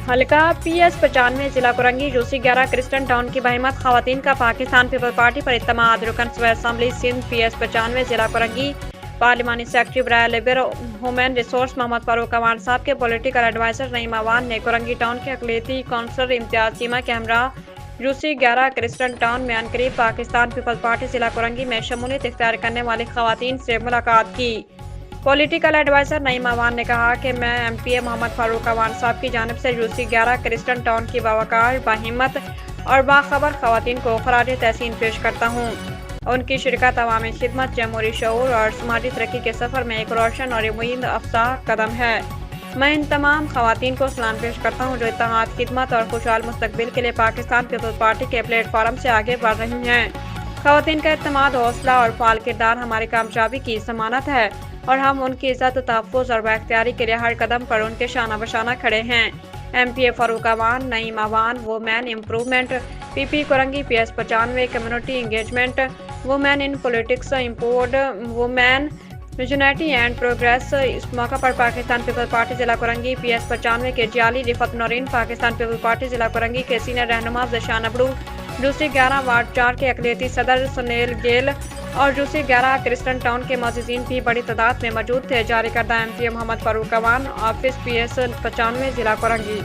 हल्का PS95 जिला Korangi UC 11 Kristen town की बहिमत खवातीन का पाकिस्तान पीपल्स पार्टी पर इत्तेमाद। रुकन सूबा असम्बली सिंध PS95 जिला कुरंगी पार्लिमानी सेक्रेटरी बराए labour human resource Mohammad Farooq Awan साहब के पॉलिटिकल एडवाइजर नईम अवान ने कुरंगी टाउन के अकलियती काउंसलर इम्तियाज चीमा के हमरा यूसी 11 क्रिस्टन टाउन में अनकरीब पाकिस्तान पीपल्स पार्टी जिला कुरंगी में शमूलियत इख्तियार करने वाली खवातीन से मुलाकात की। पॉलिटिकल एडवाइजर नईम अवान ने कहा कि मैं MPA मोहम्मद फारूक अवान साहब की जानिब से यूसी 11 क्रिस्टन टाउन की बावकार, बाहिम्मत और बाखबर खवातीन को खराज तहसीन पेश करता हूँ। उनकी शिरकत अवामी खिदमत, जमहूरी शऊर और समाजी तरक्की के सफ़र में एक रोशन और उम्मीद अफजा कदम है। मैं इन तमाम खवातीन को सलाम पेश करता हूँ जो इत्तेहाद, खिदमत और खुशहाल मुस्तकबिल के लिए पाकिस्तान पीपल्स पार्टी के प्लेटफार्म से आगे बढ़ रही हैं। खवातीन का इत्तेमाद, हौसला और फाल किरदार हमारी कामयाबी की ज़मानत है और हम उनकी इज़्ज़त, तहफ़्फ़ुज़ और बाख्तियारी के लिए हर कदम पर उनके शाना बशाना खड़े हैं। MPA Farooq Awan, Naeem Awan, women improvement, PP Korangi, PS95 community engagement, women in politics, empowered women unity and progress. इस मौका पर पाकिस्तान पीपल्स पार्टी जिला कुरंगी PS95 के जियाली रिफत नौरीन, पाकिस्तान पीपल्स पार्टी जिला कुरंगी के सीनियर रहनुमा ज़शान अबड़ू, दूसरी 11 वार्ड 4 के अकलियती सदर सुनील गेल और दूसरी 11 क्रिस्टन टाउन के मौजूदीन भी बड़ी तादाद में मौजूद थे। जारी करदा MPA Mohammad Farooq Awan, office PS95 जिला कुरंगी।